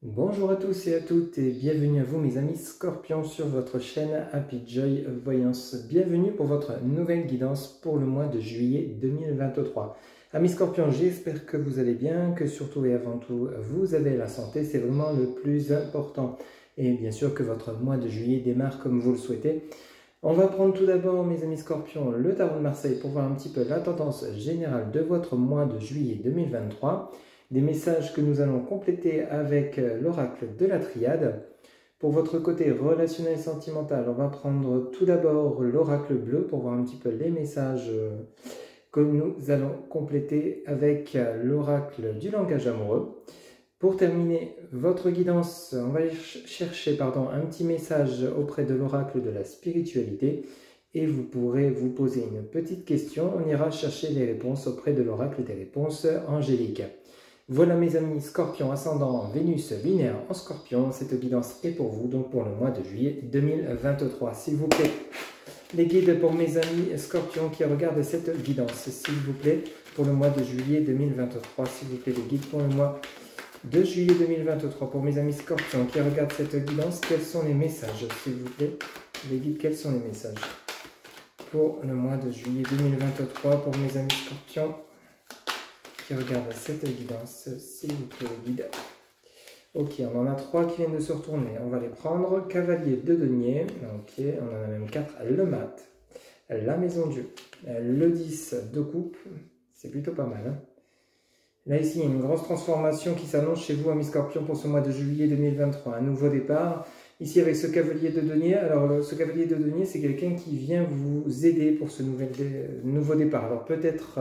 Bonjour à tous et à toutes et bienvenue à vous mes amis Scorpions sur votre chaîne Happy Joy Voyance. Bienvenue pour votre nouvelle guidance pour le mois de juillet 2023. Amis Scorpions, j'espère que vous allez bien, que surtout et avant tout vous avez la santé, c'est vraiment le plus important. Et bien sûr que votre mois de juillet démarre comme vous le souhaitez. On va prendre tout d'abord mes amis Scorpions le tarot de Marseille pour voir un petit peu la tendance générale de votre mois de juillet 2023. Des messages que nous allons compléter avec l'oracle de la triade. Pour votre côté relationnel sentimental, on va prendre tout d'abord l'oracle bleu pour voir un petit peu les messages que nous allons compléter avec l'oracle du langage amoureux. Pour terminer votre guidance, on va chercher un petit message auprès de l'oracle de la spiritualité et vous pourrez vous poser une petite question. On ira chercher les réponses auprès de l'oracle des réponses angéliques. Voilà mes amis Scorpions, ascendant Vénus binaire en Scorpion, cette guidance est pour vous, donc pour le mois de juillet 2023. S'il vous plaît, les guides pour mes amis Scorpions qui regardent cette guidance, s'il vous plaît, pour le mois de juillet 2023, s'il vous plaît, les guides pour le mois de juillet 2023, pour mes amis Scorpions qui regardent cette guidance, quels sont les messages, s'il vous plaît, les guides, quels sont les messages pour le mois de juillet 2023, pour mes amis Scorpions qui regardent cette guidance, s'il vous plaît les guides. Ok, on en a 3 qui viennent de se retourner, on va les prendre. Cavalier de denier, ok, on en a même 4. Le mat, la maison Dieu, le 10 de coupe, c'est plutôt pas mal. Hein. Là ici, il y a une grosse transformation qui s'annonce chez vous, amis Scorpions, pour ce mois de juillet 2023. Un nouveau départ. Ici, avec ce cavalier de denier, alors ce cavalier de denier, c'est quelqu'un qui vient vous aider pour ce nouveau départ. Alors peut-être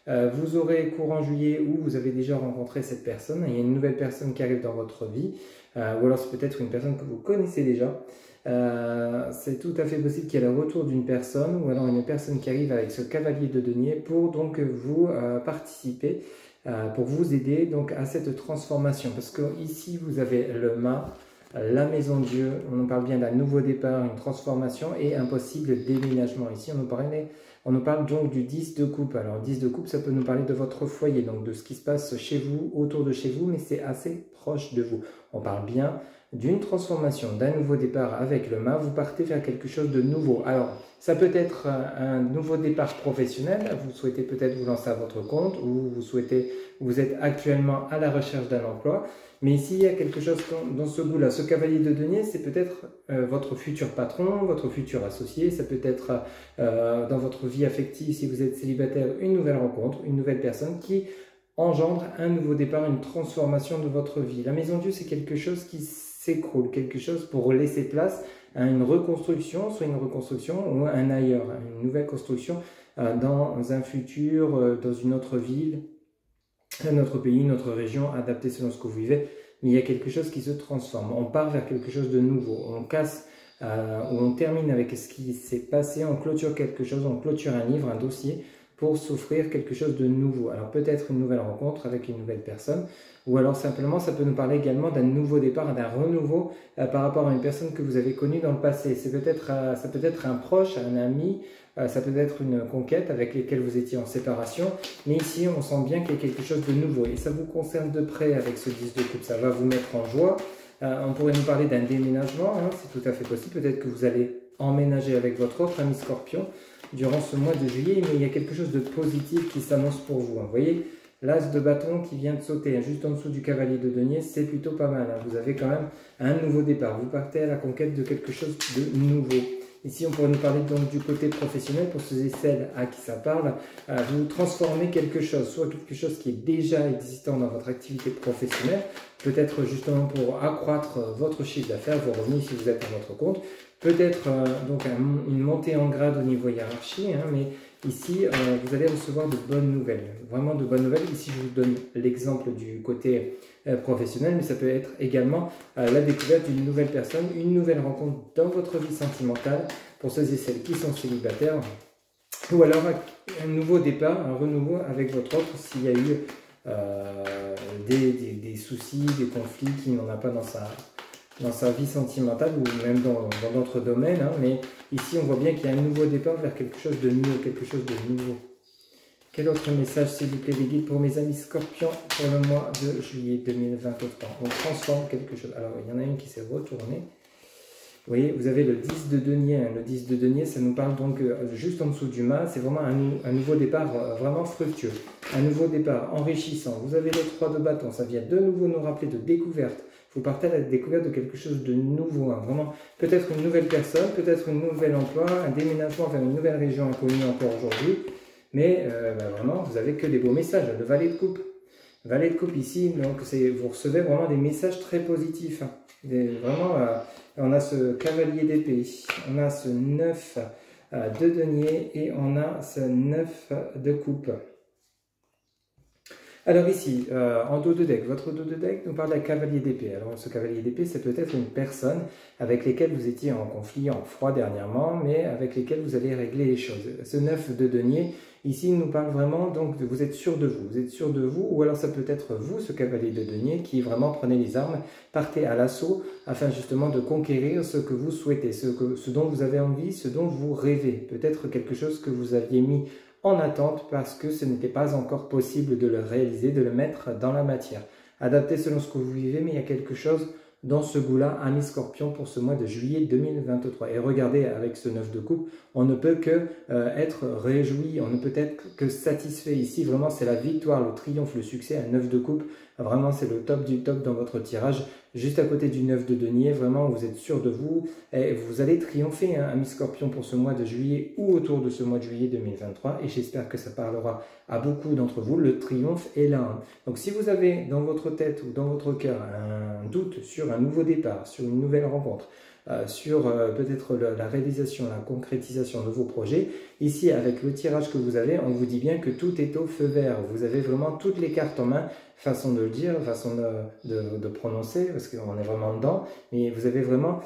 vous aurez courant juillet où vous avez déjà rencontré cette personne. Il y a une nouvelle personne qui arrive dans votre vie. Ou alors c'est peut-être une personne que vous connaissez déjà. C'est tout à fait possible qu'il y ait le retour d'une personne ou alors une personne qui arrive avec ce cavalier de denier pour donc vous participer, pour vous aider donc à cette transformation. Parce que ici vous avez le mât, la maison Dieu, on nous parle bien d'un nouveau départ, une transformation et un possible déménagement. Ici on nous parle donc du 10 de coupe. Alors 10 de coupe, ça peut nous parler de votre foyer, donc de ce qui se passe chez vous, autour de chez vous, mais c'est assez proche de vous. On parle bien d'une transformation, d'un nouveau départ avec le mât, vous partez vers quelque chose de nouveau. Alors, ça peut être un nouveau départ professionnel, vous souhaitez peut-être vous lancer à votre compte ou vous êtes actuellement à la recherche d'un emploi. Mais ici, il y a quelque chose dans ce goût-là. Ce cavalier de denier, c'est peut-être votre futur patron, votre futur associé. Ça peut être dans votre vie affective, si vous êtes célibataire, une nouvelle rencontre, une nouvelle personne qui engendre un nouveau départ, une transformation de votre vie. La maison Dieu, c'est quelque chose qui s'écroule, quelque chose pour laisser place à une reconstruction, soit une reconstruction ou un ailleurs, une nouvelle construction dans un futur, dans une autre ville, un autre pays, une autre région, adaptée selon ce que vous vivez, mais il y a quelque chose qui se transforme. On part vers quelque chose de nouveau, on casse, ou on termine avec ce qui s'est passé, on clôture quelque chose, on clôture un livre, un dossier, pour s'offrir quelque chose de nouveau. Alors peut-être une nouvelle rencontre avec une nouvelle personne, ou alors simplement ça peut nous parler également d'un nouveau départ, d'un renouveau par rapport à une personne que vous avez connue dans le passé. Ça peut être un proche, un ami, ça peut être une conquête avec lesquelles vous étiez en séparation, mais ici on sent bien qu'il y a quelque chose de nouveau et ça vous concerne de près avec ce 10 de coupe, ça va vous mettre en joie. On pourrait nous parler d'un déménagement, hein, c'est tout à fait possible, peut-être que vous allez emménager avec votre autre ami Scorpion durant ce mois de juillet, mais il y a quelque chose de positif qui s'annonce pour vous. Hein. Vous voyez, l'as de bâton qui vient de sauter, hein, juste en dessous du cavalier de denier, c'est plutôt pas mal. Hein. Vous avez quand même un nouveau départ, vous partez à la conquête de quelque chose de nouveau. Ici, on pourrait nous parler donc du côté professionnel, pour ceux et celles à qui ça parle. Vous transformez quelque chose, soit quelque chose qui est déjà existant dans votre activité professionnelle, peut-être justement pour accroître votre chiffre d'affaires, vos revenus si vous êtes à votre compte, peut-être donc une montée en grade au niveau hiérarchie, hein, mais ici, vous allez recevoir de bonnes nouvelles, vraiment de bonnes nouvelles. Ici, je vous donne l'exemple du côté professionnel, mais ça peut être également la découverte d'une nouvelle personne, une nouvelle rencontre dans votre vie sentimentale, pour ceux et celles qui sont célibataires, ou alors un nouveau départ, un renouveau avec votre autre, s'il y a eu des soucis, des conflits qu'il n'en a pas dans sa vie sentimentale ou même dans d'autres domaines, hein, mais ici on voit bien qu'il y a un nouveau départ vers quelque chose de mieux, quelque chose de nouveau. Quel autre message, s'il vous plaît, les guides, pour mes amis scorpions pour le mois de juillet 2023? On transforme quelque chose. Alors, il y en a une qui s'est retournée. Vous voyez, vous avez le 10 de denier. Le 10 de denier, ça nous parle donc juste en dessous du mât. C'est vraiment un nouveau départ vraiment fructueux. Un nouveau départ enrichissant. Vous avez le 3 de bâton. Ça vient de nouveau nous rappeler de découverte. Vous partez à la découverte de quelque chose de nouveau. Hein. Vraiment, peut-être une nouvelle personne, peut-être un nouvel emploi, un déménagement vers une nouvelle région inconnue encore aujourd'hui. Mais vraiment, vous n'avez que des beaux messages. Le valet de coupe. Valet de coupe ici, donc vous recevez vraiment des messages très positifs. Hein. Vraiment, on a ce cavalier d'épée, on a ce 9 de denier et on a ce 9 de coupe. Alors ici, en dos de deck, votre dos de deck nous parle d'un cavalier d'épée. Alors ce cavalier d'épée, c'est peut-être une personne avec laquelle vous étiez en conflit, en froid dernièrement, mais avec lesquelles vous allez régler les choses. Ce 9 de denier, ici, il nous parle vraiment, donc, vous êtes sûr de vous. Vous êtes sûr de vous, ou alors ça peut être vous, ce cavalier de denier, qui vraiment prenez les armes, partez à l'assaut, afin justement de conquérir ce que vous souhaitez, ce dont vous avez envie, ce dont vous rêvez. Peut-être quelque chose que vous aviez mis en attente parce que ce n'était pas encore possible de le réaliser, de le mettre dans la matière. Adapté selon ce que vous vivez, mais il y a quelque chose dans ce goût-là, amis scorpions, pour ce mois de juillet 2023. Et regardez, avec ce 9 de coupe, on ne peut que être réjoui, on ne peut être que satisfait. Ici, vraiment, c'est la victoire, le triomphe, le succès, un 9 de coupe. Vraiment, c'est le top du top dans votre tirage. Juste à côté du 9 de denier, vraiment, vous êtes sûr de vous. Et vous allez triompher, hein, amis scorpions, pour ce mois de juillet ou autour de ce mois de juillet 2023. Et j'espère que ça parlera à beaucoup d'entre vous. Le triomphe est là. Hein. Donc, si vous avez dans votre tête ou dans votre cœur un doute sur un nouveau départ, sur une nouvelle rencontre, sur peut-être la réalisation, la concrétisation de vos projets. Ici, avec le tirage que vous avez, on vous dit bien que tout est au feu vert. Vous avez vraiment toutes les cartes en main, façon de le dire, façon de prononcer, parce qu'on est vraiment dedans, mais vous avez vraiment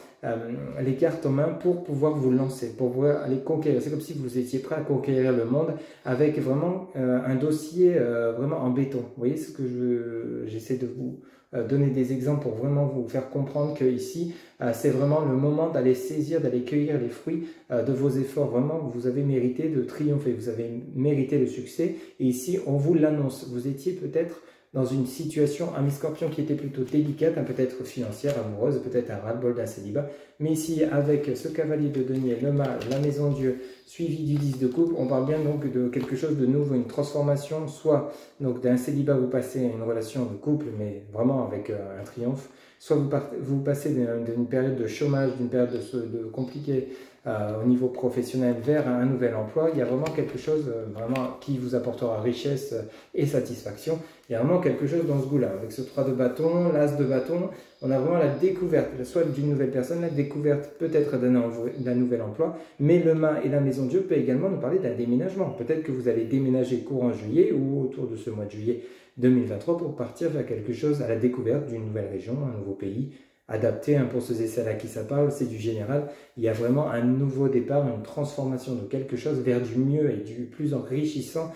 les cartes en main pour pouvoir vous lancer, pour pouvoir aller conquérir. C'est comme si vous étiez prêt à conquérir le monde avec vraiment un dossier vraiment en béton. Vous voyez ce que j'essaie de vous donner des exemples pour vraiment vous faire comprendre que ici, c'est vraiment le moment d'aller saisir, d'aller cueillir les fruits de vos efforts. Vraiment, vous avez mérité de triompher, vous avez mérité le succès. Et ici, on vous l'annonce. Vous étiez peut-être dans une situation, amis scorpions, qui était plutôt délicate, hein, peut-être financière, amoureuse, peut-être un ras-le-bol d'un célibat. Mais ici, avec ce cavalier de denier, le mâle, la maison Dieu, suivi du 10 de coupe, on parle bien donc de quelque chose de nouveau, une transformation, soit donc d'un célibat vous passez à une relation de couple, mais vraiment avec un triomphe, soit vous passez d'une période de chômage, d'une période de compliquée au niveau professionnel vers un nouvel emploi. Il y a vraiment quelque chose vraiment qui vous apportera richesse et satisfaction. Il y a vraiment quelque chose dans ce goût-là. Avec ce 3 de bâton, l'as de bâton, on a vraiment la découverte, soit d'une nouvelle personne, la découverte peut-être d'un nouvel emploi, mais le mât et la maison Dieu peut également nous parler d'un déménagement. Peut-être que vous allez déménager courant juillet ou autour de ce mois de juillet 2023 pour partir vers quelque chose à la découverte d'une nouvelle région, un nouveau pays, adapté hein, pour ceux et celles à qui ça parle, c'est du général. Il y a vraiment un nouveau départ, une transformation de quelque chose vers du mieux et du plus enrichissant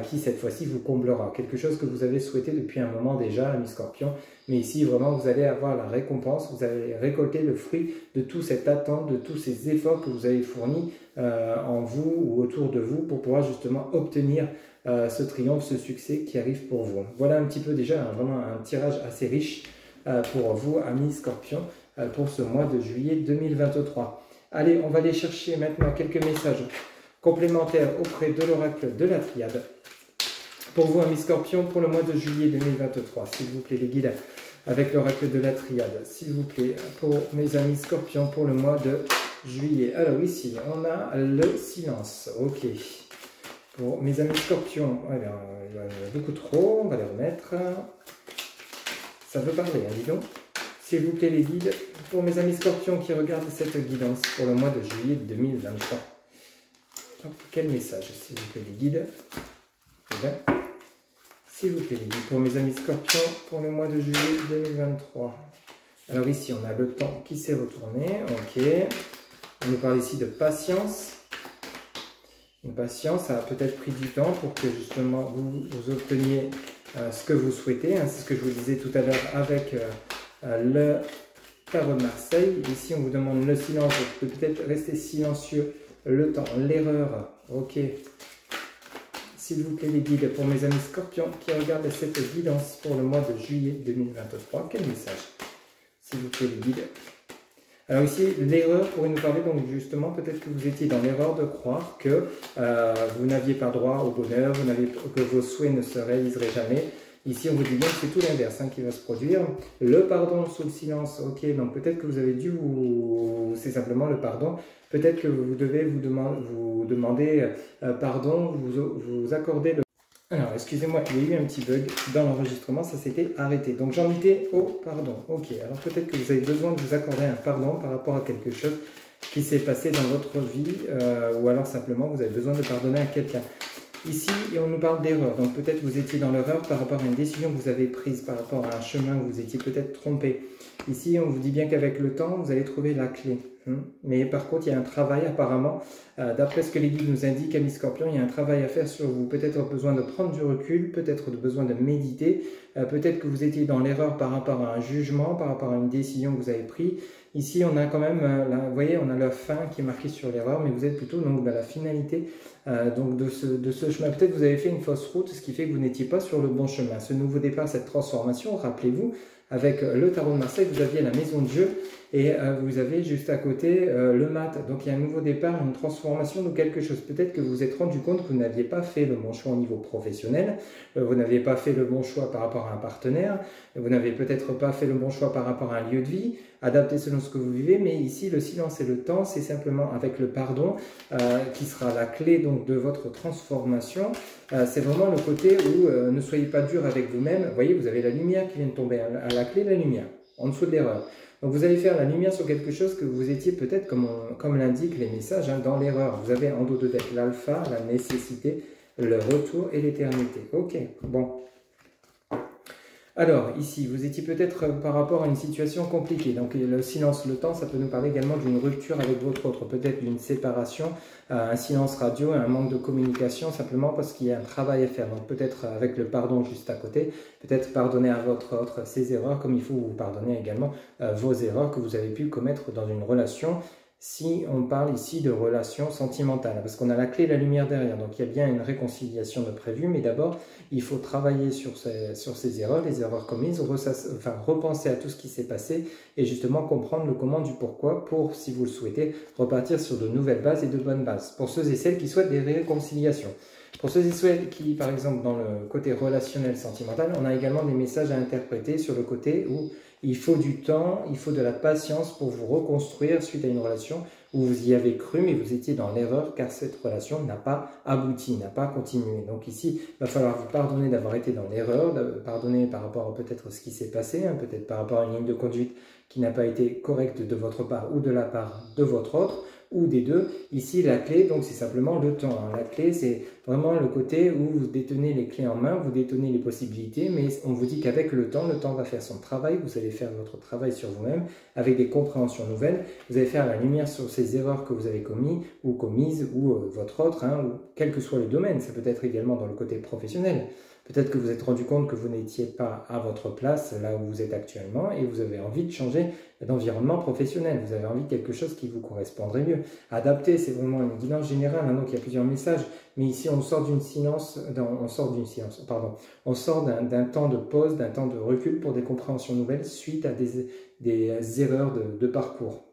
qui cette fois-ci vous comblera. Quelque chose que vous avez souhaité depuis un moment déjà, amis scorpions. Mais ici, vraiment, vous allez avoir la récompense, vous allez récolter le fruit de toute cette attente, de tous ces efforts que vous avez fournis en vous ou autour de vous pour pouvoir justement obtenir ce triomphe, ce succès qui arrive pour vous. Voilà un petit peu déjà vraiment un tirage assez riche pour vous, amis scorpions, pour ce mois de juillet 2023. Allez, on va aller chercher maintenant quelques messages complémentaires auprès de l'oracle de la triade. Pour vous, amis scorpions, pour le mois de juillet 2023, s'il vous plaît, les guides, avec l'oracle de la triade, s'il vous plaît, pour mes amis scorpions, pour le mois de juillet. Alors ici, on a le silence, ok. Pour mes amis scorpions, alors, il y en a beaucoup trop, on va les remettre. Ça veut parler, hein, dis donc. S'il vous plaît, les guides, pour mes amis scorpions qui regardent cette guidance pour le mois de juillet 2023. Donc, quel message, s'il vous plaît, les guides? S'il vous plaît, les guides, pour mes amis scorpions pour le mois de juillet 2023. Alors ici, on a le temps qui s'est retourné, ok. On nous parle ici de patience. Une patience, ça a peut-être pris du temps pour que justement vous obteniez ce que vous souhaitez. Hein. C'est ce que je vous disais tout à l'heure avec le tarot de Marseille. Ici, on vous demande le silence. Vous pouvez peut-être rester silencieux le temps, l'erreur. Ok. s'il vous plaît, les guides pour mes amis scorpions qui regardent cette guidance pour le mois de juillet 2023. Quel message, s'il vous plaît, les guides? Alors ici, l'erreur pourrait nous parler, donc justement, peut-être que vous étiez dans l'erreur de croire que vous n'aviez pas droit au bonheur, que vos souhaits ne se réaliseraient jamais. Ici, on vous dit bien que c'est tout l'inverse qui va se produire. Le pardon sous le silence, ok, donc peut-être que vous avez dû vous... C'est simplement le pardon. Peut-être que vous devez vous demander pardon, vous accorder le... Alors, excusez-moi, il y a eu un petit bug dans l'enregistrement, ça s'était arrêté. Donc, j'en étais au pardon. Ok, alors peut-être que vous avez besoin de vous accorder un pardon par rapport à quelque chose qui s'est passé dans votre vie, ou alors simplement vous avez besoin de pardonner à quelqu'un. Ici, on nous parle d'erreur, donc peut-être vous étiez dans l'erreur par rapport à une décision que vous avez prise, par rapport à un chemin où vous étiez peut-être trompé. Ici, on vous dit bien qu'avec le temps, vous allez trouver la clé. Mais par contre, il y a un travail apparemment, d'après ce que les guides nous indiquent, amis scorpions, il y a un travail à faire sur vous. Peut-être besoin de prendre du recul, peut-être besoin de méditer, peut-être que vous étiez dans l'erreur par rapport à un jugement, par rapport à une décision que vous avez prise. Ici, on a quand même, vous voyez, on a la fin qui est marquée sur l'erreur, mais vous êtes plutôt donc, à la finalité donc de ce chemin. Peut-être que vous avez fait une fausse route, ce qui fait que vous n'étiez pas sur le bon chemin. Ce nouveau départ, cette transformation, rappelez-vous, avec le tarot de Marseille, vous aviez la maison de jeu et vous avez juste à côté le mat. Donc il y a un nouveau départ, une transformation de quelque chose. Peut-être que vous vous êtes rendu compte que vous n'aviez pas fait le bon choix au niveau professionnel, vous n'aviez pas fait le bon choix par rapport à un partenaire, vous n'avez peut-être pas fait le bon choix par rapport à un lieu de vie, adapté selon ce que vous vivez, mais ici le silence et le temps, c'est simplement avec le pardon qui sera la clé donc de votre transformation. C'est vraiment le côté où ne soyez pas dur avec vous-même. Vous voyez, vous avez la lumière qui vient de tomber, à la clé la lumière, en dessous de l'erreur. Donc vous allez faire la lumière sur quelque chose que vous étiez peut-être, comme l'indiquent les messages, dans l'erreur. Vous avez en dos de tête l'alpha, la nécessité, le retour et l'éternité. Ok, bon. Alors, ici, vous étiez peut-être par rapport à une situation compliquée. Donc, le silence, le temps, ça peut nous parler également d'une rupture avec votre autre, peut-être d'une séparation, un silence radio, un manque de communication, simplement parce qu'il y a un travail à faire. Donc, peut-être avec le pardon juste à côté, peut-être pardonner à votre autre ses erreurs, comme il faut vous pardonner également vos erreurs que vous avez pu commettre dans une relation. Si on parle ici de relation sentimentale, parce qu'on a la clé et la lumière derrière, donc il y a bien une réconciliation de prévu, mais d'abord, il faut travailler sur ces erreurs, les erreurs commises, repenser à tout ce qui s'est passé et justement comprendre le comment du pourquoi pour, si vous le souhaitez, repartir sur de nouvelles bases et de bonnes bases. Pour ceux et celles qui souhaitent des réconciliations. Pour ceux et celles qui, par exemple, dans le côté relationnel sentimental, on a également des messages à interpréter sur le côté où il faut du temps, il faut de la patience pour vous reconstruire suite à une relation où vous y avez cru, mais vous étiez dans l'erreur car cette relation n'a pas abouti, n'a pas continué. Donc ici, il va falloir vous pardonner d'avoir été dans l'erreur, pardonner par rapport à peut-être ce qui s'est passé, peut-être par rapport à une ligne de conduite qui n'a pas été correcte de votre part ou de la part de votre autre, ou des deux. Ici, la clé, donc c'est simplement le temps. La clé, c'est vraiment le côté où vous détenez les clés en main, vous détenez les possibilités, mais on vous dit qu'avec le temps va faire son travail, vous allez faire votre travail sur vous-même, avec des compréhensions nouvelles, vous allez faire la lumière sur ces erreurs que vous avez commises, ou votre autre, ou quel que soit le domaine, ça peut être également dans le côté professionnel. Peut-être que vous vous êtes rendu compte que vous n'étiez pas à votre place, là où vous êtes actuellement, et vous avez envie de changer d'environnement professionnel. Vous avez envie de quelque chose qui vous correspondrait mieux. Adapter, c'est vraiment une guidance générale, donc il y a plusieurs messages, mais ici on sort on sort d'un temps de pause, d'un temps de recul pour des compréhensions nouvelles suite à des erreurs de parcours.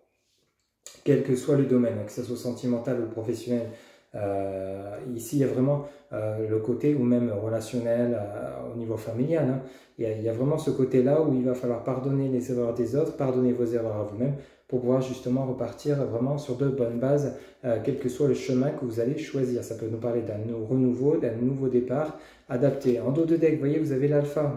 Quel que soit le domaine, que ce soit sentimental ou professionnel. Ici, il y a vraiment le côté, ou même relationnel au niveau familial. Il y a vraiment ce côté-là où il va falloir pardonner les erreurs des autres, pardonner vos erreurs à vous-même, pour pouvoir justement repartir vraiment sur de bonnes bases, quel que soit le chemin que vous allez choisir. Ça peut nous parler d'un renouveau, d'un nouveau départ, adapté. En dos de deck, vous voyez, vous avez l'alpha,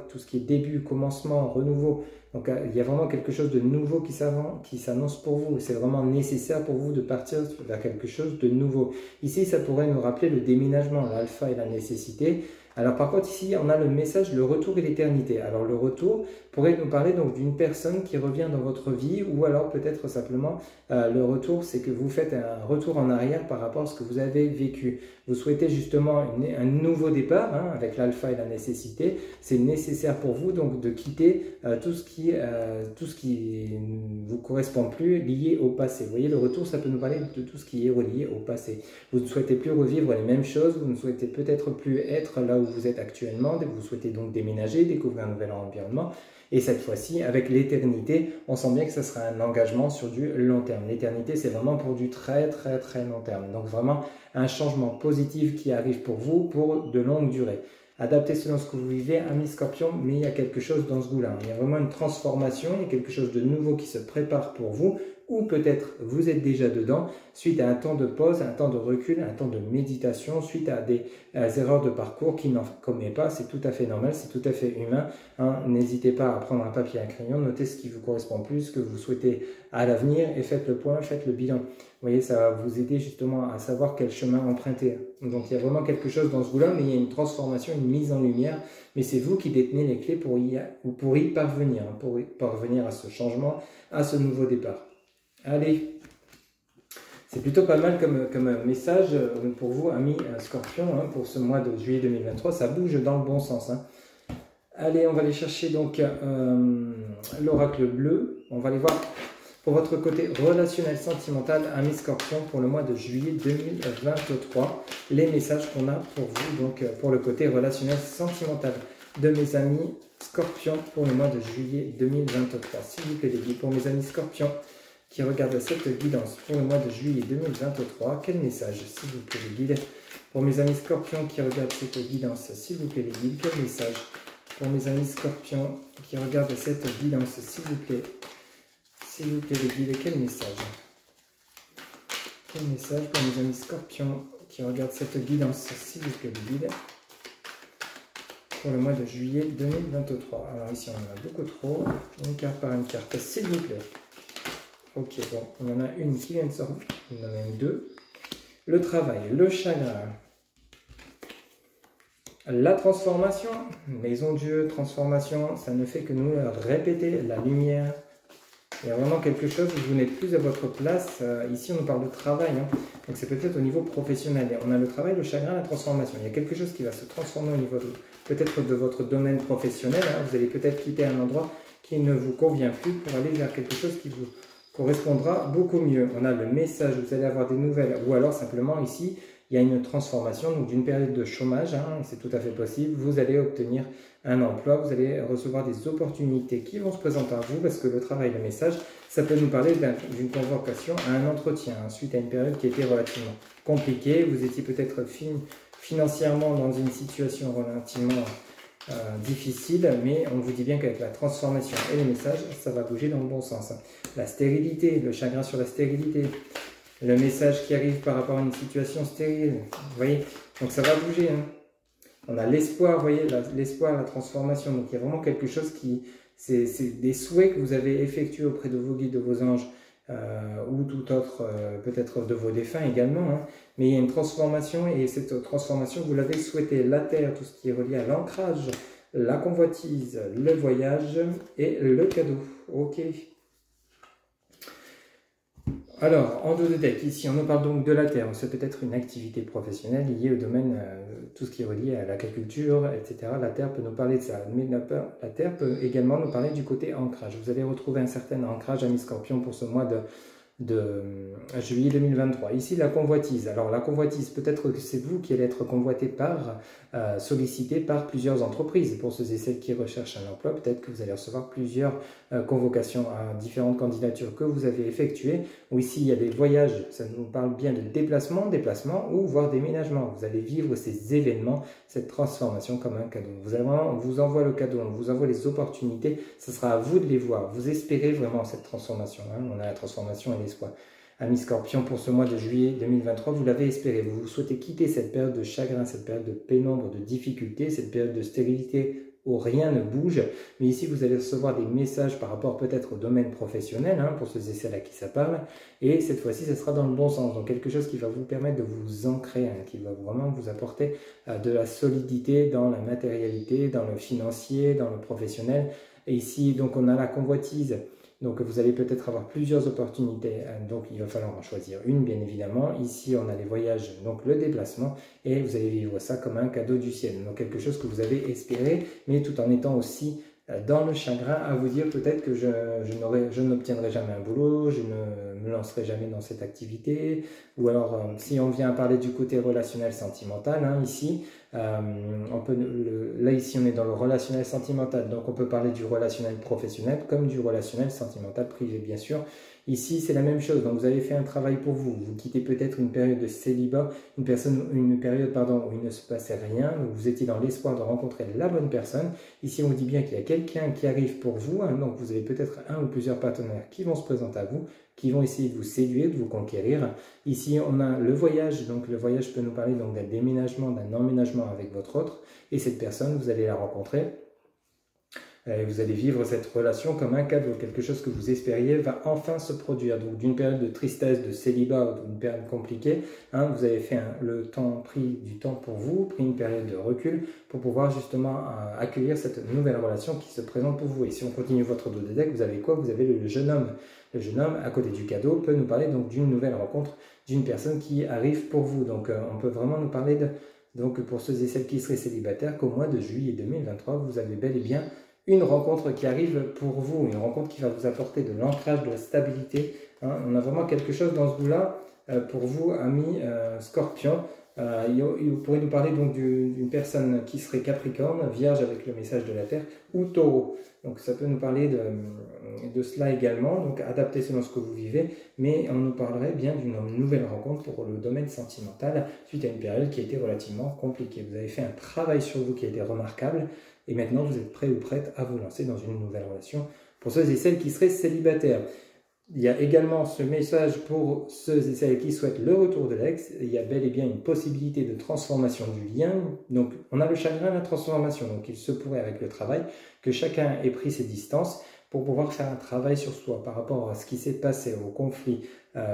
tout ce qui est début, commencement, renouveau. Donc il y a vraiment quelque chose de nouveau qui s'annonce pour vous. C'est vraiment nécessaire pour vous de partir vers quelque chose de nouveau. Ici, ça pourrait nous rappeler le déménagement, l'alpha et la nécessité. Alors par contre ici on a le message le retour et l'éternité. Alors le retour pourrait nous parler donc d'une personne qui revient dans votre vie, ou alors peut-être simplement le retour c'est que vous faites un retour en arrière par rapport à ce que vous avez vécu. Vous souhaitez justement un nouveau départ, hein, avec l'alpha et la nécessité. C'est nécessaire pour vous donc de quitter tout ce qui ne vous correspond plus lié au passé. Vous voyez, le retour, ça peut nous parler de tout ce qui est relié au passé. Vous ne souhaitez plus revivre les mêmes choses, vous ne souhaitez peut-être plus être là où vous êtes actuellement, vous souhaitez donc déménager, découvrir un nouvel environnement. Et cette fois-ci, avec l'éternité, on sent bien que ce sera un engagement sur du long terme. L'éternité, c'est vraiment pour du très long terme. Donc vraiment un changement positif qui arrive pour vous pour de longue durée. Adapté selon ce que vous vivez, amis Scorpion, mais il y a quelque chose dans ce goût-là. Il y a vraiment une transformation, il y a quelque chose de nouveau qui se prépare pour vous, ou peut-être vous êtes déjà dedans, suite à un temps de pause, un temps de recul, un temps de méditation, suite à des erreurs de parcours qui n'en commet pas. C'est tout à fait normal, c'est tout à fait humain. Hein. N'hésitez pas à prendre un papier et un crayon, notez ce qui vous correspond plus, ce que vous souhaitez à l'avenir, et faites le point, faites le bilan. Vous voyez, ça va vous aider justement à savoir quel chemin emprunter. Donc il y a vraiment quelque chose dans ce goût-là, mais il y a une transformation, une mise en lumière, mais c'est vous qui détenez les clés pour y parvenir, pour y parvenir à ce changement, à ce nouveau départ. Allez, c'est plutôt pas mal comme message pour vous, amis Scorpion, hein, pour ce mois de juillet 2023. Ça bouge dans le bon sens. Hein. Allez, on va aller chercher donc l'oracle bleu. On va aller voir pour votre côté relationnel sentimental, amis Scorpion, pour le mois de juillet 2023. Les messages qu'on a pour vous, donc pour le côté relationnel sentimental de mes amis Scorpions pour le mois de juillet 2023. S'il vous plaît, les guides, pour mes amis Scorpions qui regardent cette guidance pour le mois de juillet 2023, quel message, s'il vous plaît, les guides? Pour mes amis Scorpions qui regardent cette guidance, s'il vous plaît, les guides, quel message? Pour mes amis Scorpions qui regardent cette guidance, s'il vous plaît, les guides, quel message? Quel message pour mes amis Scorpions qui regardent cette guidance, s'il vous plaît, les guides, pour le mois de juillet 2023. Alors ici, on en a beaucoup trop. Une carte par une carte, s'il vous plaît. Ok, bon, on en a une qui vient de sortir. On en a même deux. Le travail, le chagrin. La transformation. Maison Dieu, transformation, ça ne fait que nous répéter la lumière. Il y a vraiment quelque chose où vous n'êtes plus à votre place. Ici, on nous parle de travail. Hein. Donc, c'est peut-être au niveau professionnel. On a le travail, le chagrin, la transformation. Il y a quelque chose qui va se transformer au niveau peut-être de votre domaine professionnel. Hein. Vous allez peut-être quitter un endroit qui ne vous convient plus pour aller vers quelque chose qui vous correspondra beaucoup mieux. On a le message, vous allez avoir des nouvelles. Ou alors, simplement, ici, il y a une transformation d'une période de chômage. Hein, c'est tout à fait possible. Vous allez obtenir un emploi, vous allez recevoir des opportunités qui vont se présenter à vous parce que le travail, le message, ça peut nous parler d'une convocation à un entretien hein, suite à une période qui était relativement compliquée. Vous étiez peut-être financièrement dans une situation relativement difficile, mais on vous dit bien qu'avec la transformation et les messages, ça va bouger dans le bon sens. La stérilité, le chagrin sur la stérilité, le message qui arrive par rapport à une situation stérile, vous voyez, donc ça va bouger. Hein. On a l'espoir, vous voyez, l'espoir, la transformation. Donc, il y a vraiment quelque chose qui... C'est des souhaits que vous avez effectués auprès de vos guides, de vos anges, ou tout autre, peut-être de vos défunts également. Hein. Mais il y a une transformation, et cette transformation, vous l'avez souhaité. La terre, tout ce qui est relié à l'ancrage, la convoitise, le voyage et le cadeau. Ok. Alors, en dos de deck, ici, on nous parle donc de la terre. C'est peut-être une activité professionnelle liée au domaine, tout ce qui est relié à l'agriculture, etc. La terre peut nous parler de ça. Mais la terre peut également nous parler du côté ancrage. Vous allez retrouver un certain ancrage, amis Scorpions, pour ce mois de juillet 2023. Ici, la convoitise. Alors, la convoitise, peut-être que c'est vous qui allez être convoité sollicité par plusieurs entreprises. Pour ceux et celles qui recherchent un emploi, peut-être que vous allez recevoir plusieurs convocations à différentes candidatures que vous avez effectuées. Ou ici, il y a des voyages. Ça nous parle bien de déplacement ou voire déménagement. Vous allez vivre ces événements, cette transformation comme un cadeau. On vous envoie le cadeau, on vous envoie les opportunités. Ce sera à vous de les voir. Vous espérez vraiment cette transformation. Hein. On a la transformation et l'espoir. Amis Scorpions, pour ce mois de juillet 2023, vous l'avez espéré. Vous souhaitez quitter cette période de chagrin, cette période de pénombre, de difficulté, cette période de stérilité où rien ne bouge. Mais ici, vous allez recevoir des messages par rapport peut-être au domaine professionnel, hein, pour ceux et celles à qui ça parle. Et cette fois-ci, ça sera dans le bon sens. Donc, quelque chose qui va vous permettre de vous ancrer, hein, qui va vraiment vous apporter de la solidité dans la matérialité, dans le financier, dans le professionnel. Et ici, donc, on a la convoitise Donc vous allez peut-être avoir plusieurs opportunités, donc il va falloir en choisir une bien évidemment. Ici on a les voyages, donc le déplacement, et vous allez vivre ça comme un cadeau du ciel. Donc quelque chose que vous avez espéré, mais tout en étant aussi dans le chagrin à vous dire peut-être que je n'obtiendrai jamais un boulot, je ne me lancerai jamais dans cette activité, ou alors si on vient parler du côté relationnel sentimental, hein, ici, là ici on est dans le relationnel sentimental, donc on peut parler du relationnel professionnel comme du relationnel sentimental privé bien sûr. Ici c'est la même chose, donc vous avez fait un travail pour vous, vous quittez peut-être une période de célibat, une période où il ne se passait rien, où vous étiez dans l'espoir de rencontrer la bonne personne. Ici on vous dit bien qu'il y a quelqu'un qui arrive pour vous, hein, donc vous avez peut-être un ou plusieurs partenaires qui vont se présenter à vous, qui vont essayer de vous séduire, de vous conquérir. Ici on a le voyage, donc le voyage peut nous parler d'un déménagement, d'un emménagement avec votre autre, et cette personne vous allez la rencontrer. Et vous allez vivre cette relation comme un cadeau, quelque chose que vous espériez va enfin se produire. Donc d'une période de tristesse, de célibat, d'une période compliquée, hein, vous avez fait pris du temps pour vous, pris une période de recul pour pouvoir justement accueillir cette nouvelle relation qui se présente pour vous. Et si on continue votre dos de deck, vous avez quoi? Vous avez le jeune homme. Le jeune homme, à côté du cadeau, peut nous parler donc d'une nouvelle rencontre, d'une personne qui arrive pour vous. Donc on peut vraiment nous parler donc pour ceux et celles qui seraient célibataires, qu'au mois de juillet 2023, vous avez bel et bien une rencontre qui arrive pour vous, une rencontre qui va vous apporter de l'ancrage, de la stabilité. Hein. On a vraiment quelque chose dans ce bout-là pour vous, amis Scorpion. Il pourrait nous parler donc d'une personne qui serait Capricorne, Vierge avec le message de la Terre, ou Taureau. Donc ça peut nous parler de cela également, donc adapté selon ce que vous vivez, mais on nous parlerait bien d'une nouvelle rencontre pour le domaine sentimental suite à une période qui a été relativement compliquée. Vous avez fait un travail sur vous qui a été remarquable, et maintenant vous êtes prêt ou prête à vous lancer dans une nouvelle relation pour ceux et celles qui seraient célibataires. Il y a également ce message pour ceux et celles qui souhaitent le retour de l'ex. Il y a bel et bien une possibilité de transformation du lien. Donc on a le chagrin, la transformation. Donc il se pourrait avec le travail que chacun ait pris ses distances pour pouvoir faire un travail sur soi par rapport à ce qui s'est passé, au conflit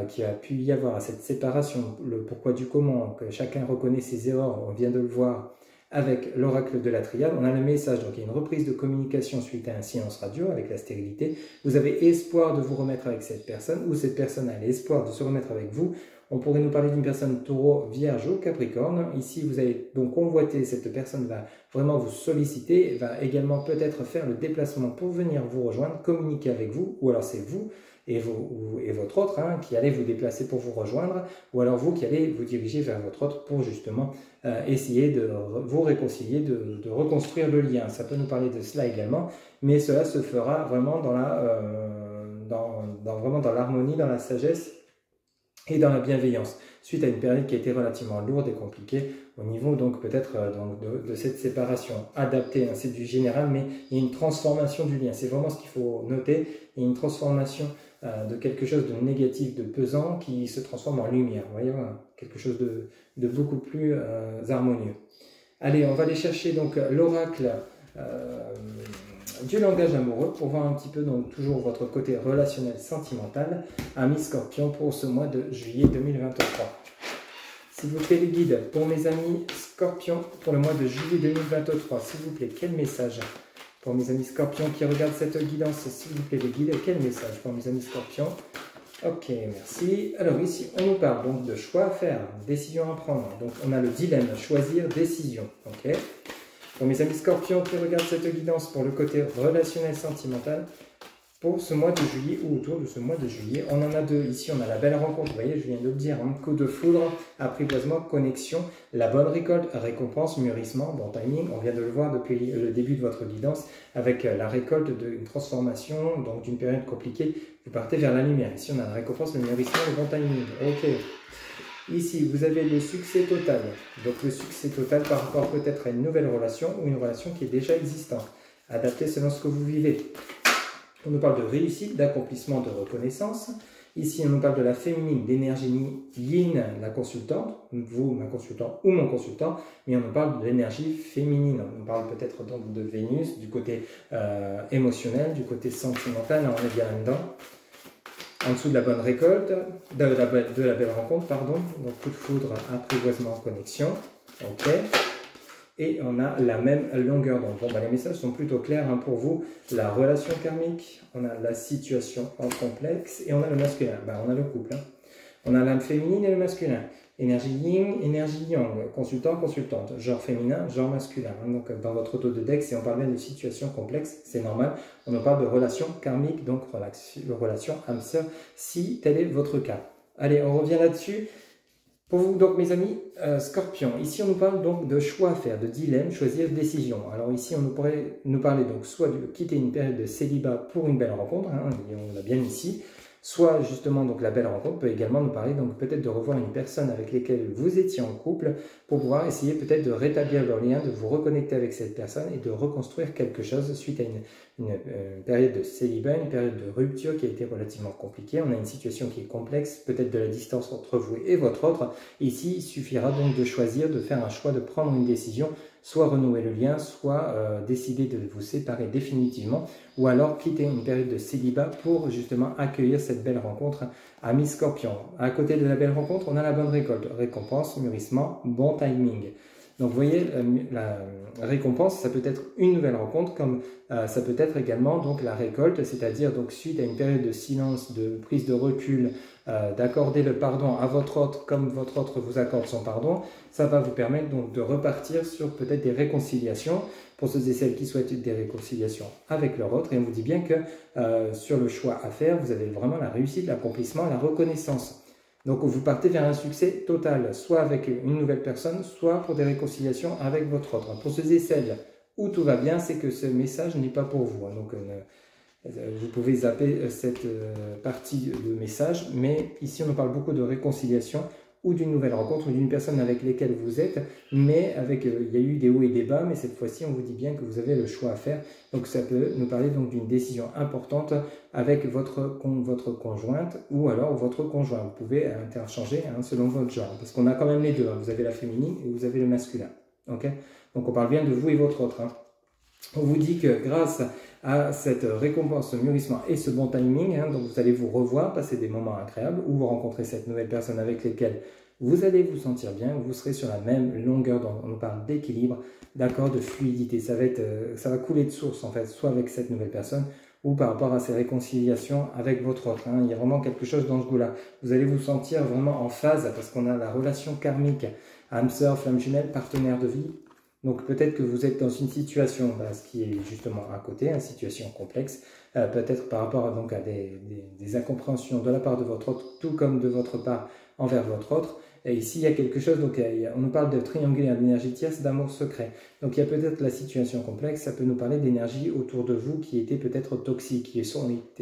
qui a pu y avoir, à cette séparation, le pourquoi du comment, que chacun reconnaît ses erreurs, on vient de le voir avec l'oracle de la triade. On a le message, donc il y a une reprise de communication suite à un silence radio avec la stérilité. Vous avez espoir de vous remettre avec cette personne, ou cette personne a l'espoir de se remettre avec vous. On pourrait nous parler d'une personne Taureau, Vierge ou Capricorne. Ici, vous allez donc convoiter, cette personne va vraiment vous solliciter, va également peut-être faire le déplacement pour venir vous rejoindre, communiquer avec vous, ou alors c'est vous et votre autre qui allez vous déplacer pour vous rejoindre, ou alors vous qui allez vous diriger vers votre autre pour justement essayer de vous réconcilier, de reconstruire le lien. Ça peut nous parler de cela également, mais cela se fera vraiment vraiment dans l'harmonie, dans la sagesse et dans la bienveillance, suite à une période qui a été relativement lourde et compliquée au niveau donc peut-être de cette séparation adaptée. Hein, c'est du général, mais il y a une transformation du lien. C'est vraiment ce qu'il faut noter. Il y a une transformation de quelque chose de négatif, de pesant, qui se transforme en lumière. Vous voyez, voilà, quelque chose de beaucoup plus harmonieux. Allez, on va aller chercher donc l'oracle du langage amoureux pour voir un petit peu donc toujours votre côté relationnel sentimental, amis Scorpion, pour ce mois de juillet 2023. S'il vous plaît les guides, pour mes amis Scorpions, pour le mois de juillet 2023, s'il vous plaît, quel message? Pour mes amis Scorpions qui regardent cette guidance, s'il vous plaît les guides, quel message pour mes amis Scorpions? Ok, merci. Alors ici, on nous parle donc de choix à faire, décision à prendre. Donc on a le dilemme, choisir, décision. Ok. Pour mes amis Scorpions qui regardent cette guidance pour le côté relationnel sentimental, pour ce mois de juillet ou autour de ce mois de juillet, on en a deux. Ici, on a la belle rencontre, vous voyez, je viens de le dire, un coup de foudre, apprivoisement, connexion, la bonne récolte, récompense, mûrissement, bon timing, on vient de le voir depuis le début de votre guidance, avec la récolte d'une transformation, donc d'une période compliquée, vous partez vers la lumière. Ici, on a la récompense, le mûrissement, le bon timing. Ok. Ici, vous avez le succès total. Donc, le succès total par rapport peut-être à une nouvelle relation ou une relation qui est déjà existante, adaptée selon ce que vous vivez. On nous parle de réussite, d'accomplissement, de reconnaissance. Ici, on nous parle de la féminine, d'énergie yin, la consultante, vous, ma consultante ou mon consultant, mais on nous parle de l'énergie féminine. On nous parle peut-être donc de Vénus, du côté émotionnel, du côté sentimental, on est bien là-dedans. En dessous de la bonne récolte, de la belle rencontre, pardon. Donc coup de foudre, apprivoisement, connexion. Ok. et on a la même longueur d'onde. Bon, les messages sont plutôt clairs hein, pour vous. La relation karmique, on a la situation en complexe et on a le masculin. On a le couple. Hein. On a l'âme féminine et le masculin. Énergie yin, énergie yang, consultant, consultante, genre féminin, genre masculin. Donc dans votre auto de deck, si on parle bien de situation complexe, c'est normal. On en parle de relation karmique, donc relation âme-sœur, si tel est votre cas. Allez, on revient là-dessus. Pour vous, donc, mes amis, Scorpion, ici on nous parle donc de choix à faire, de dilemme, choisir, décision. Alors ici, on pourrait nous parler donc soit de quitter une période de célibat pour une belle rencontre, hein, on l'a bien ici, soit justement donc la belle rencontre peut également nous parler donc peut-être de revoir une personne avec laquelle vous étiez en couple pour pouvoir essayer peut-être de rétablir leur lien, de vous reconnecter avec cette personne et de reconstruire quelque chose suite à une période de célibat, une période de rupture qui a été relativement compliquée. On a une situation qui est complexe, peut-être de la distance entre vous et votre autre. Ici, il suffira donc de choisir, de faire un choix, de prendre une décision, soit renouer le lien, soit décider de vous séparer définitivement, ou alors quitter une période de célibat pour justement accueillir cette belle rencontre. Amis Scorpion, à côté de la belle rencontre, on a la bonne récolte, récompense, mûrissement, bon timing. Donc vous voyez, la récompense, ça peut être une nouvelle rencontre, comme ça peut être également donc la récolte, c'est-à-dire donc suite à une période de silence, de prise de recul, d'accorder le pardon à votre autre comme votre autre vous accorde son pardon, ça va vous permettre donc de repartir sur peut-être des réconciliations pour ceux et celles qui souhaitent des réconciliations avec leur autre. Et on vous dit bien que sur le choix à faire, vous avez vraiment la réussite, l'accomplissement, la reconnaissance. Donc vous partez vers un succès total, soit avec une nouvelle personne, soit pour des réconciliations avec votre autre. Pour ceux et celles où tout va bien, c'est que ce message n'est pas pour vous. Donc vous pouvez zapper cette partie de message, mais ici on nous parle beaucoup de réconciliation ou d'une nouvelle rencontre, ou d'une personne avec laquelle vous êtes, mais avec, il y a eu des hauts et des bas, mais cette fois-ci, on vous dit bien que vous avez le choix à faire. Donc ça peut nous parler donc d'une décision importante avec votre conjointe ou alors votre conjoint. Vous pouvez interchanger hein, selon votre genre, parce qu'on a quand même les deux. Hein. Vous avez la féminine et vous avez le masculin. Okay, donc on parle bien de vous et votre autre. Hein. On vous dit que grâce à cette récompense, ce mûrissement et ce bon timing, hein, donc vous allez vous revoir, passer des moments agréables ou vous rencontrer cette nouvelle personne avec laquelle vous allez vous sentir bien, vous serez sur la même longueur d'onde. On nous parle d'équilibre, d'accord, de fluidité. Ça va couler de source en fait, soit avec cette nouvelle personne ou par rapport à ces réconciliations avec votre autre. Hein. Il y a vraiment quelque chose dans ce goût-là. Vous allez vous sentir vraiment en phase parce qu'on a la relation karmique, âme sœur, flamme jumelle, partenaire de vie. Donc peut-être que vous êtes dans une situation, ce qui est justement à côté, une situation complexe, peut-être par rapport donc, à des incompréhensions de la part de votre autre, tout comme de votre part envers votre autre. Et ici, il y a quelque chose, donc on nous parle de triangulaire, d'énergie tierce, d'amour secret. Donc il y a peut-être la situation complexe, ça peut nous parler d'énergie autour de vous qui étaient peut-être toxiques,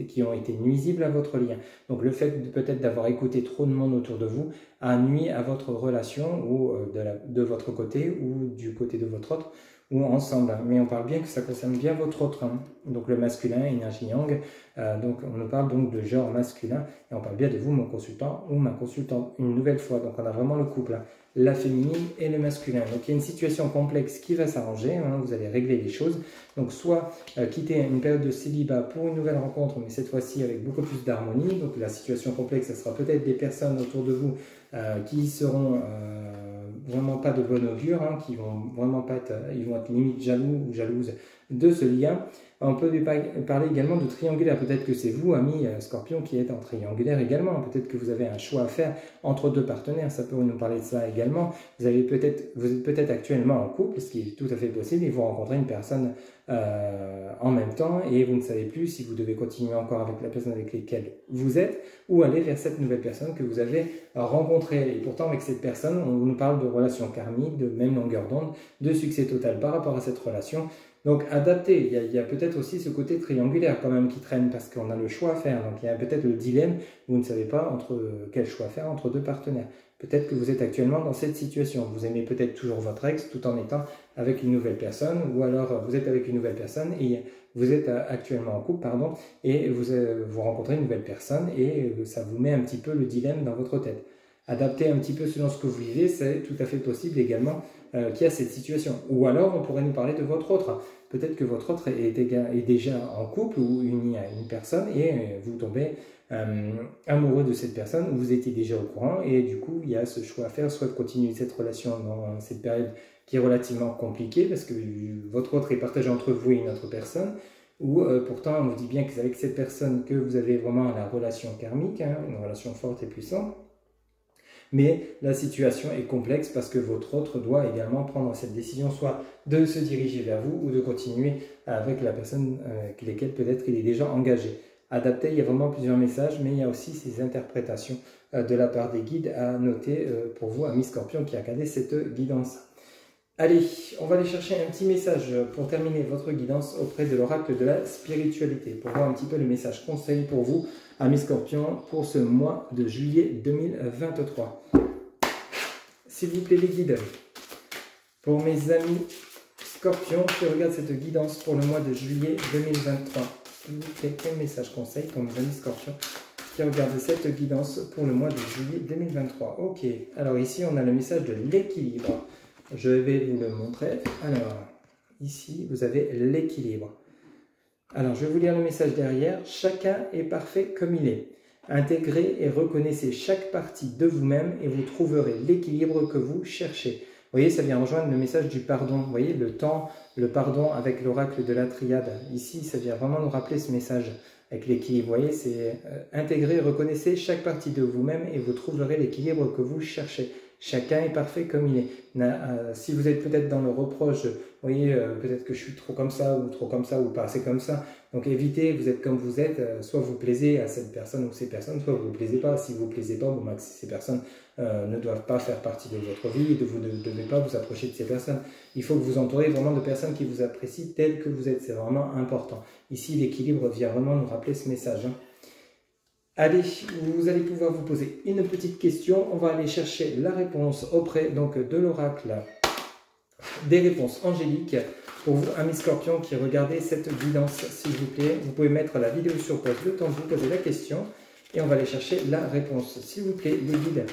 qui ont été nuisibles à votre lien. Donc le fait peut-être d'avoir écouté trop de monde autour de vous a nui à votre relation ou de votre côté ou du côté de votre autre ou ensemble. Mais on parle bien que ça concerne bien votre autre. Hein. Donc le masculin, énergie yang. Donc on nous parle donc de genre masculin et on parle bien de vous, mon consultant ou ma consultante, une nouvelle fois. Donc on a vraiment le couple, hein, la féminine et le masculin. Donc il y a une situation complexe qui va s'arranger, hein, vous allez régler les choses. Donc soit quitter une période de célibat pour une nouvelle rencontre, mais cette fois-ci avec beaucoup plus d'harmonie. Donc la situation complexe, ça sera peut-être des personnes autour de vous qui seront vraiment pas de bon augure, hein, qui vont vraiment pas être, ils vont être limite jaloux ou jalouses de ce lien. On peut parler également de triangulaire. Peut-être que c'est vous, amis Scorpion, qui êtes en triangulaire également. Peut-être que vous avez un choix à faire entre deux partenaires. Ça peut nous parler de ça également. Vous êtes peut-être actuellement en couple, ce qui est tout à fait possible, et vous rencontrez une personne en même temps et vous ne savez plus si vous devez continuer encore avec la personne avec laquelle vous êtes ou aller vers cette nouvelle personne que vous avez rencontrée. Et pourtant, avec cette personne, on nous parle de relations karmiques, de même longueur d'onde, de succès total par rapport à cette relation. Donc adapté, il y a peut-être aussi ce côté triangulaire quand même qui traîne parce qu'on a le choix à faire. Donc il y a peut-être le dilemme, vous ne savez pas quel choix faire entre deux partenaires. Peut-être que vous êtes actuellement dans cette situation. Vous aimez peut-être toujours votre ex tout en étant avec une nouvelle personne, ou alors vous êtes avec une nouvelle personne et vous êtes actuellement en couple, pardon, et vous rencontrez une nouvelle personne et ça vous met un petit peu le dilemme dans votre tête. Adapter un petit peu selon ce que vous vivez, c'est tout à fait possible également qu'il y a cette situation. Ou alors, on pourrait nous parler de votre autre. Peut-être que votre autre est déjà en couple ou uni à une personne et vous tombez amoureux de cette personne, ou vous étiez déjà au courant et du coup, il y a ce choix à faire, soit de continuer cette relation dans cette période qui est relativement compliquée parce que votre autre est partagé entre vous et une autre personne, ou pourtant on vous dit bien que c'est avec cette personne que vous avez vraiment la relation karmique, hein, une relation forte et puissante. Mais la situation est complexe parce que votre autre doit également prendre cette décision, soit de se diriger vers vous ou de continuer avec la personne avec laquelle peut-être il est déjà engagé. Adapté, il y a vraiment plusieurs messages, mais il y a aussi ces interprétations de la part des guides à noter pour vous, amis Scorpion, qui regardez cette guidance. Allez, on va aller chercher un petit message pour terminer votre guidance auprès de l'oracle de la spiritualité, pour voir un petit peu le message conseil pour vous, amis Scorpions, pour ce mois de juillet 2023. S'il vous plaît les guides, pour mes amis Scorpions qui regardent cette guidance pour le mois de juillet 2023, s'il vous plaît, quel message conseil pour mes amis Scorpions qui regardent cette guidance pour le mois de juillet 2023. Ok, alors ici on a le message de l'équilibre. Je vais vous le montrer. Alors, ici, vous avez l'équilibre. Alors, je vais vous lire le message derrière. Chacun est parfait comme il est. Intégrez et reconnaissez chaque partie de vous-même et vous trouverez l'équilibre que vous cherchez. Vous voyez, ça vient rejoindre le message du pardon. Vous voyez, le temps, le pardon avec l'oracle de la triade. Ici, ça vient vraiment nous rappeler ce message avec l'équilibre. Vous voyez, c'est intégrer et reconnaissez chaque partie de vous-même et vous trouverez l'équilibre que vous cherchez. Chacun est parfait comme il est. Si vous êtes peut-être dans le reproche, vous voyez, peut-être que je suis trop comme ça ou pas assez comme ça. Donc évitez, vous êtes comme vous êtes, soit vous plaisez à cette personne ou ces personnes, soit vous ne vous plaisez pas. Si vous ne plaisez pas, bon, ces personnes ne doivent pas faire partie de votre vie et vous ne devez pas vous approcher de ces personnes. Il faut que vous entourez vraiment de personnes qui vous apprécient telles que vous êtes. C'est vraiment important. Ici, l'équilibre vient vraiment nous rappeler ce message. Allez, vous allez pouvoir vous poser une petite question. On va aller chercher la réponse auprès donc, de l'oracle des réponses angéliques. Pour vous, amis Scorpions, qui regardez cette guidance, s'il vous plaît, vous pouvez mettre la vidéo sur pause le temps de vous poser la question et on va aller chercher la réponse. S'il vous plaît, les guides.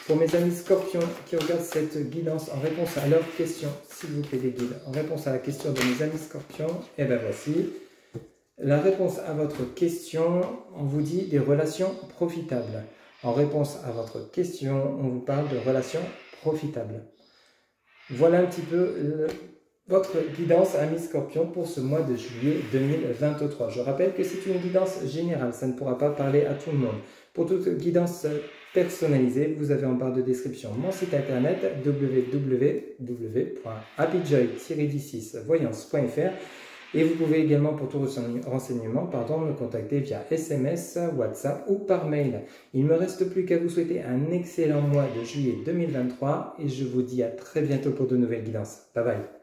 Pour mes amis Scorpions qui regardent cette guidance en réponse à leur question, s'il vous plaît, les guides, en réponse à la question de mes amis Scorpions, et bien voici. La réponse à votre question, on vous dit des relations profitables. En réponse à votre question, on vous parle de relations profitables. Voilà un petit peu votre guidance, amis Scorpions, pour ce mois de juillet 2023. Je rappelle que c'est une guidance générale, ça ne pourra pas parler à tout le monde. Pour toute guidance personnalisée, vous avez en barre de description mon site internet www.happyjoy-d6voyance.fr. Et vous pouvez également, pour tout renseignement, me contacter via SMS, WhatsApp ou par mail. Il ne me reste plus qu'à vous souhaiter un excellent mois de juillet 2023 et je vous dis à très bientôt pour de nouvelles guidances. Bye bye.